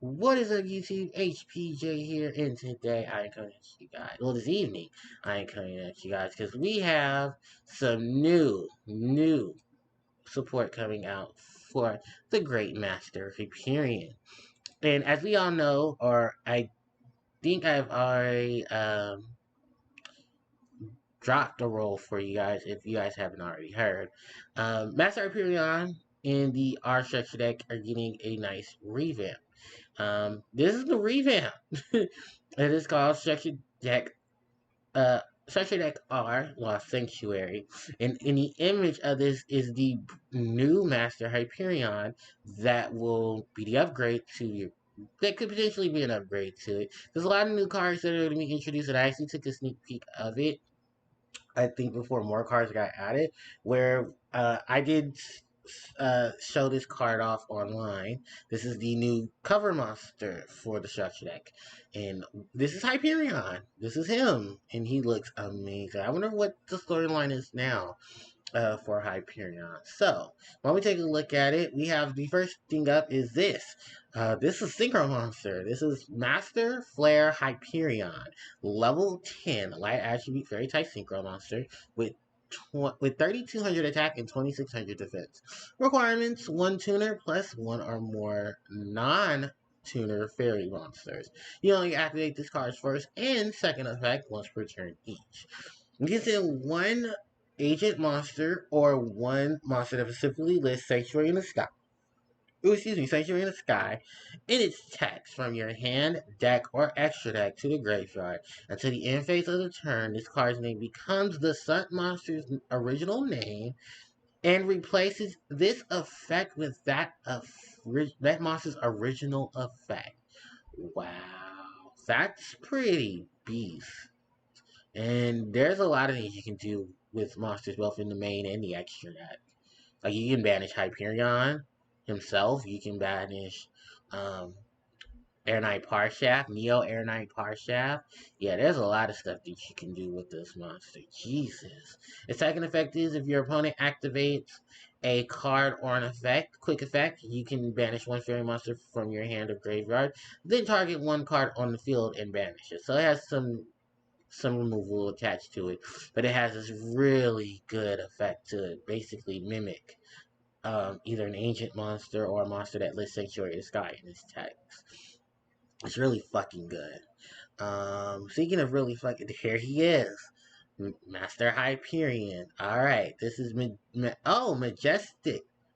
What is up, YouTube? HPJ here, and today I am coming at you guys. Well, this evening I am coming at you guys because we have some new support coming out for the great Master Hyperion. And as we all know, or I think I've already dropped a roll for you guys if you guys haven't already heard. Master Hyperion and the R structure deck are getting a nice revamp. This is the revamp. It is called Structure Deck R Lost Sanctuary. And in the image of this is the new Master Hyperion that will be the upgrade to your. That could potentially be an upgrade to it. There's a lot of new cards that are going to be introduced, and I actually took a sneak peek of it. I think before more cards got added, where I did show this card off online. This is the new cover monster for the structure deck, and this is Hyperion. This is him, and he looks amazing. I wonder what the storyline is now for Hyperion. So, while we take a look at it, we have the first thing up is this. This is Synchro Monster. This is Master Flare Hyperion, level 10, light attribute, fairy type Synchro Monster with 3,200 attack and 2,600 defense. Requirements: 1 tuner plus 1 or more non-tuner fairy monsters. You only activate this card's first and second effect once per turn each. You can send 1 agent monster or 1 monster that specifically lists Sanctuary in the Sky. Sanctuary in the Sky in its text from your hand, deck, or extra deck to the graveyard. Until the end phase of the turn, this card's name becomes the Sun monster's original name and replaces this effect with that monster's original effect. Wow, that's pretty beast. And there's a lot of things you can do with monsters both in the main and the extra deck. Like you can banish Hyperion himself. You can banish um, Air Knight Parshaft, Neo Air Knight Parshaft. Yeah, there's a lot of stuff that you can do with this monster. Jesus. Its second effect is if your opponent activates a card or an effect, quick effect, you can banish 1 fairy monster from your hand or graveyard. Then target 1 card on the field and banish it. So it has some removal attached to it, but it has this really good effect to it, basically mimic either an ancient monster or a monster that lists Sanctuary of the Sky in its text. It's really fucking good. Speaking of really fucking, here he is, Master Hyperion. All right, this is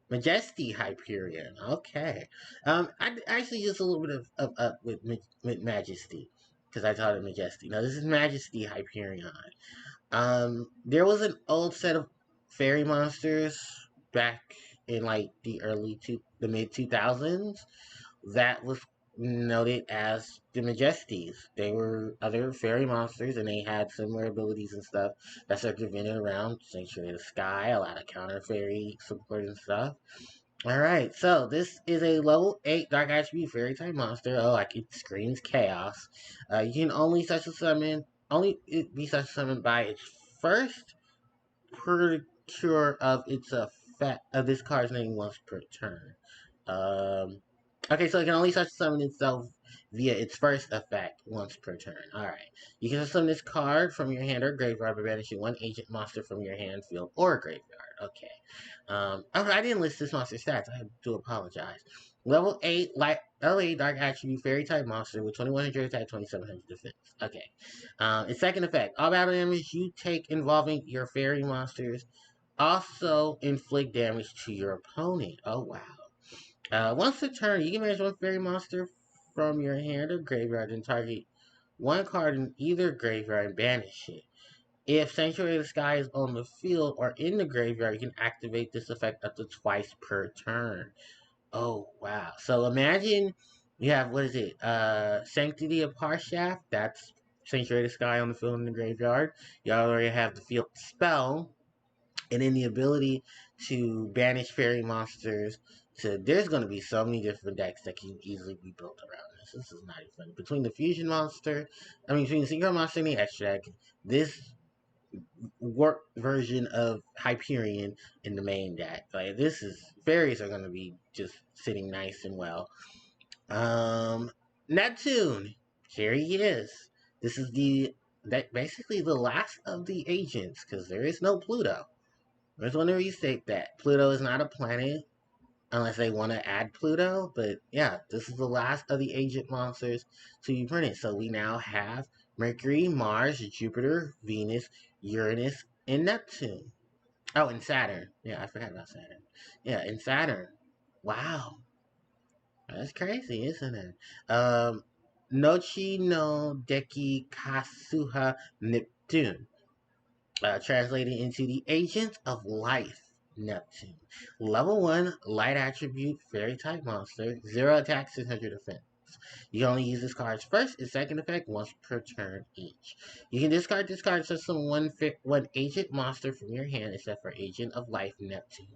Majesty Hyperion. Okay. I actually just a little bit of up with Majesty because I taught it Majesty. Now this is Majesty Hyperion. There was an old set of fairy monsters back in like the mid 2000s that was noted as the Majesties. They were other fairy monsters and they had similar abilities and stuff that circulated around Sanctuary of the Sky, a lot of counter fairy support and stuff. Alright, so this is a level 8 Dark Attribute Fairy type monster. Oh, like it screams chaos. You can only be such summoned by its first procure of its effect of this card's name once per turn. Okay, so it can only such summon itself via its first effect once per turn. Alright. You can summon this card from your hand or graveyard by banishing 1 agent monster from your hand, field, or graveyard. Okay. I didn't list this monster's stats. I do apologize. Level 8 Dark Attribute Fairy type monster with 2100 attack, 2700 defense. Okay. Its second effect. All battle damage you take involving your fairy monsters also inflict damage to your opponent. Oh, wow. Once per turn, you can manage 1 fairy monster from your hand or graveyard and target 1 card in either graveyard and banish it. If Sanctuary of the Sky is on the field or in the graveyard, you can activate this effect up to twice per turn. Oh, wow. So imagine you have, what is it? Sanctity of Parshaft. That's Sanctuary of the Sky on the field in the graveyard. You already have the field spell. And then the ability to banish fairy monsters. So there's going to be so many different decks that can easily be built around this. This is not even funny. Between the fusion monster, between the synchro monster and the extra deck, this work version of Hyperion in the main deck. Like this is fairies are going to be just sitting nice and well. Um, Neptune. Here he is. This is basically the last of the agents because there is no Pluto. I just want to restate that Pluto is not a planet unless they want to add Pluto. But yeah, this is the last of the agent monsters to be printed. So we now have Mercury, Mars, Jupiter, Venus, Uranus, and Neptune. Oh, and Saturn. Yeah, I forgot about Saturn. Yeah, and Saturn. Wow, that's crazy, isn't it? Nochi no Deki Kasuha Neptune. Translated into the Agent of Life, Neptune. Level 1, Light Attribute, Fairy type monster, 0 attack, 600 defense. You can only use this card's first and second effect once per turn each. You can discard this card to summon one agent monster from your hand except for Agent of Life, Neptune.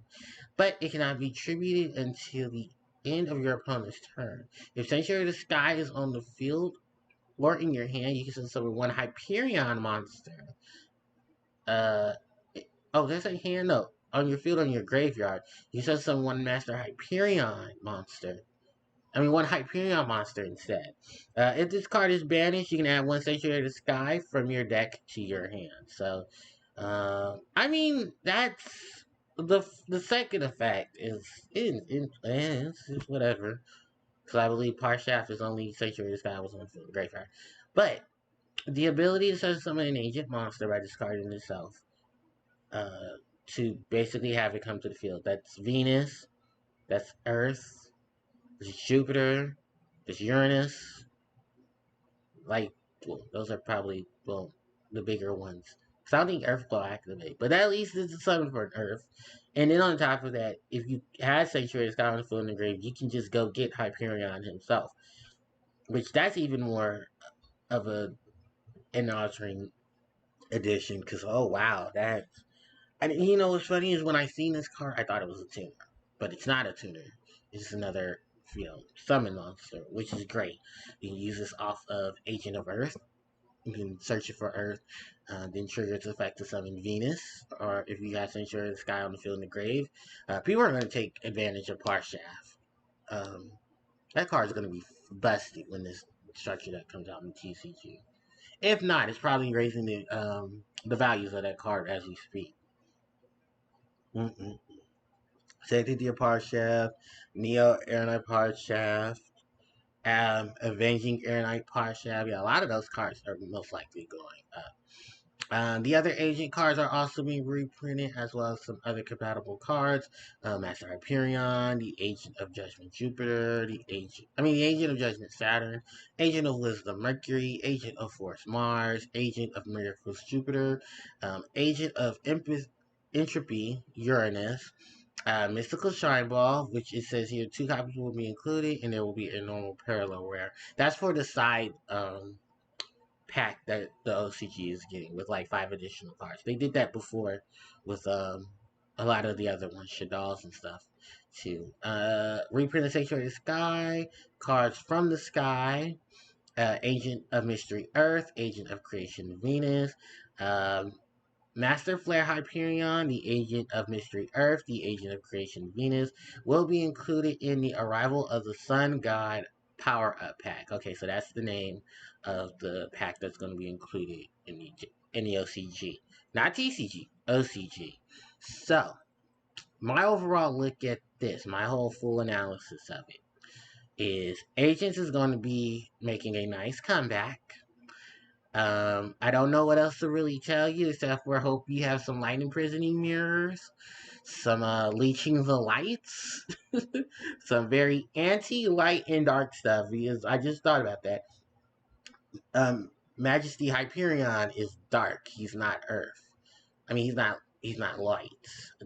But it cannot be tributed until the end of your opponent's turn. If Sanctuary of the Sky is on the field or in your hand, you can summon one Hyperion monster. Uh, oh, that's a hand up. On your field, on your graveyard, you set summon one Master Hyperion monster. One Hyperion monster instead. If this card is banished, you can add one Sanctuary of the Sky from your deck to your hand. So, that's the second effect it's whatever. Because I believe Parshaft is only Sanctuary of the Sky was on the field graveyard. But the ability to set summon an agent monster by discarding itself uh, to basically have it come to the field. That's Venus, that's Earth, there's Jupiter, there's Uranus. Like, well, those are probably, the bigger ones. Because I don't think Earth will activate. But at least it's a summon for an Earth. And then on top of that, if you had Sanctuary Sky on the field in the grave, you can just go get Hyperion himself. Which that's even more of an altering addition. Because, oh wow, that. And what's funny is when I seen this card, I thought it was a tuner, but it's not a tuner. It's just another, summon monster, which is great. You can use this off of Agent of Earth. You can search it for Earth, then trigger its effect to summon Venus, or if you have Sanctuary of the Sky on the field in the grave, people are going to take advantage of Parshaft. That card is going to be busted when this structure that comes out in TCG. If not, it's probably raising the values of that card as we speak. Mm-mm. Safety Dear Parshaft, Neo Airnight Parshaft, Avenging Airnight Parshaft. Yeah, a lot of those cards are most likely going up. The other agent cards are also being reprinted, as well as some other compatible cards. Master Hyperion, the Agent of Judgment Jupiter, the Agent of Judgment Saturn, Agent of Wisdom Mercury, Agent of Force Mars, Agent of Miracles Jupiter, Agent of Entropy Uranus, Mystical Shine Ball, which it says here 2 copies will be included, and there will be a normal parallel rare. That's for the side pack that the OCG is getting with like 5 additional cards. They did that before with a lot of the other ones, Shaddolls and stuff too. Reprint of Sanctuary Sky, cards from the sky, Agent of Mystery Earth, Agent of Creation Venus, um, Master Flare Hyperion, the Agent of Mystery Earth, the Agent of Creation Venus, will be included in the Arrival of the Sun God Power Up Pack. Okay, so that's the name of the pack that's going to be included in the OCG. Not TCG, OCG. So, my overall look at this, my whole full analysis of it, is Agents is going to be making a nice comeback. I don't know what else to really tell you except for hope you have some light imprisoning mirrors, some leeching the lights, some very anti-light and dark stuff. Because I just thought about that. Majesty Hyperion is dark. He's not Earth. He's not light.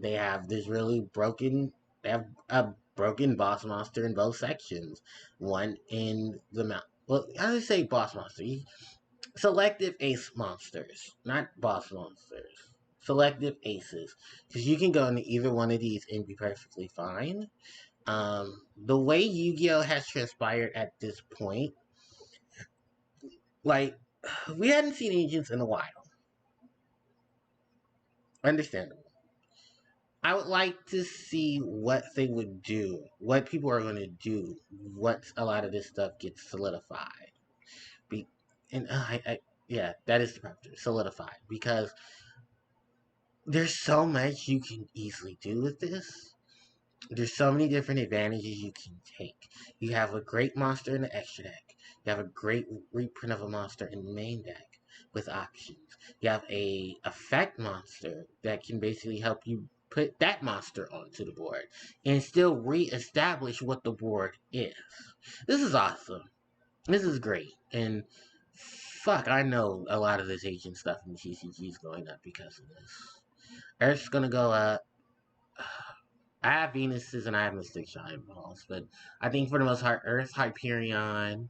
They have this really broken. They have a broken boss monster in both sections. One in the mount. Well, how do I say boss monster? Selective ace monsters, not boss monsters. Selective aces, because you can go into either one of these and be perfectly fine. The way Yu-Gi-Oh has transpired at this point, like we hadn't seen agents in a while. Understandable. I would like to see what they would do, what people are going to do once a lot of this stuff gets solidified. Be, and yeah, that is the factor, solidified, because there's so much you can easily do with this. There's so many different advantages you can take. You have a great monster in the extra deck. You have a great reprint of a monster in the main deck with options. You have a effect monster that can basically help you put that monster onto the board and still re-establish what the board is. This is awesome. This is great. And fuck, I know a lot of this agent stuff in the TCG is going up because of this. Earth's gonna go up. I have Venuses and I have Mystic Shine Balls, but I think for the most part, Earth, Hyperion,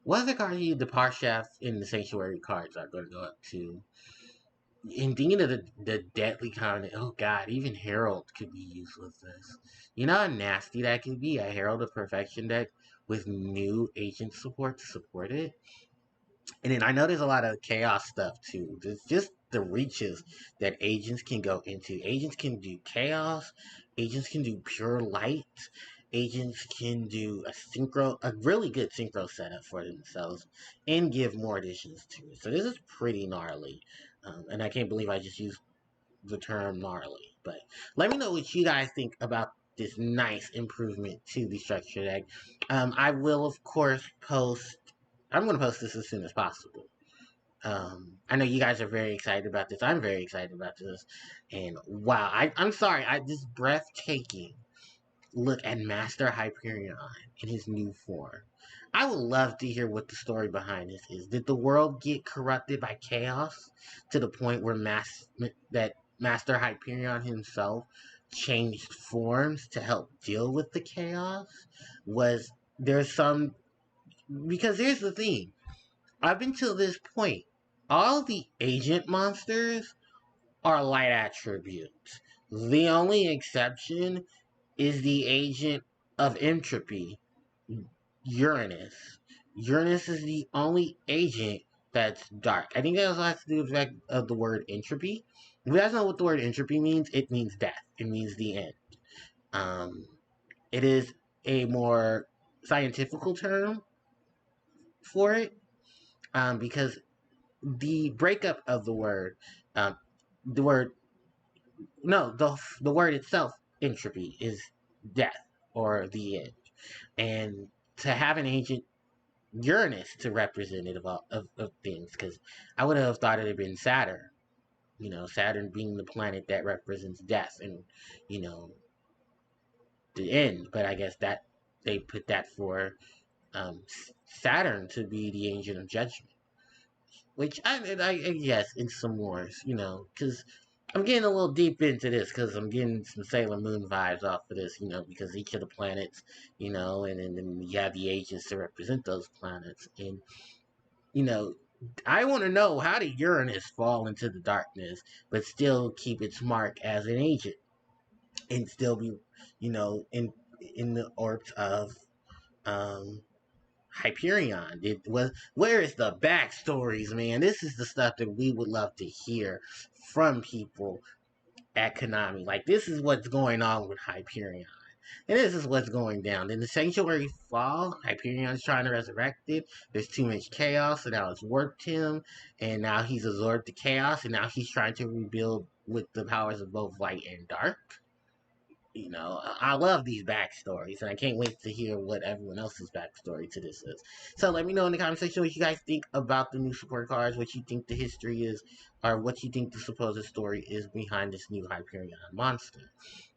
what other cards you, the Parchef and the Sanctuary cards are going to go up to. And thinking of the Deadly Covenant, oh god, even Herald could be used with this. You know how nasty that could be? A Herald of Perfection deck with new agent support to support it? And then I know there's a lot of chaos stuff too. There's just the reaches that agents can go into. Agents can do chaos. Agents can do pure light. Agents can do a really good synchro setup for themselves, and give more additions to it. So this is pretty gnarly, and I can't believe I just used the term gnarly. But let me know what you guys think about this nice improvement to the structure deck. I will, of course, post. I'm going to post this as soon as possible. I know you guys are very excited about this. I'm very excited about this. And wow, I'm sorry, this breathtaking look at Master Hyperion in his new form. I would love to hear what the story behind this is. Did the world get corrupted by chaos to the point where that Master Hyperion himself changed forms to help deal with the chaos? Was there some... Because here's the thing. Up until this point, all the agent monsters are light attributes. The only exception is the agent of entropy, Uranus. Uranus is the only agent that's dark. I think that also has to do with the fact of the word entropy. If you guys know what the word entropy means, it means death. It means the end. Um, it is a more scientifical term for it, because the breakup of um, the word, no, the word itself, entropy, is death or the end. And to have an ancient Uranus to represent it of things, because I would have thought it had been Saturn. You know, Saturn being the planet that represents death and, you know, the end. But I guess that they put that for Saturn to be the agent of judgment. Which I yes, in some wars, you know, because I'm getting a little deep into this because I'm getting some Sailor Moon vibes off of this, you know, because each of the planets, you know, and then you have the agents to represent those planets, and you know, I want to know, how did Uranus fall into the darkness but still keep its mark as an agent and still be, you know, in the orbs of um Hyperion? Where is the backstories, man? This is the stuff that we would love to hear from people at Konami. Like, this is what's going on with Hyperion. And this is what's going down. In the Sanctuary Fall, Hyperion's trying to resurrect it. There's too much chaos, so now it's warped him. And now he's absorbed the chaos, and now he's trying to rebuild with the powers of both light and dark. You know, I love these backstories, and I can't wait to hear what everyone else's backstory to this is. So let me know in the comment section what you guys think about the new support cards, what you think the history is, or what you think the supposed story is behind this new Hyperion monster.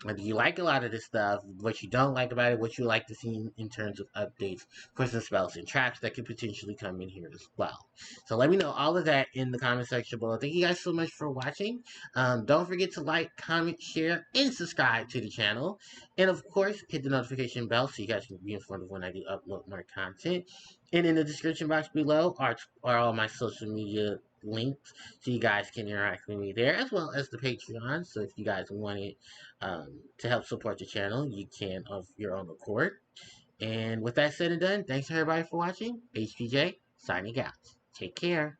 And do you like a lot of this stuff? What you don't like about it? What you like to see in terms of updates for some spells and traps that could potentially come in here as well. So let me know all of that in the comment section below. Thank you guys so much for watching. Don't forget to like, comment, share, and subscribe to the channel. And of course, hit the notification bell so you guys can be informed of when I do upload more content. And in the description box below are all my social media links so you guys can interact with me there, as well as the Patreon. So if you guys want it to help support the channel, you can of your own accord. And with that said and done, thanks everybody for watching. HPJ signing out. Take care.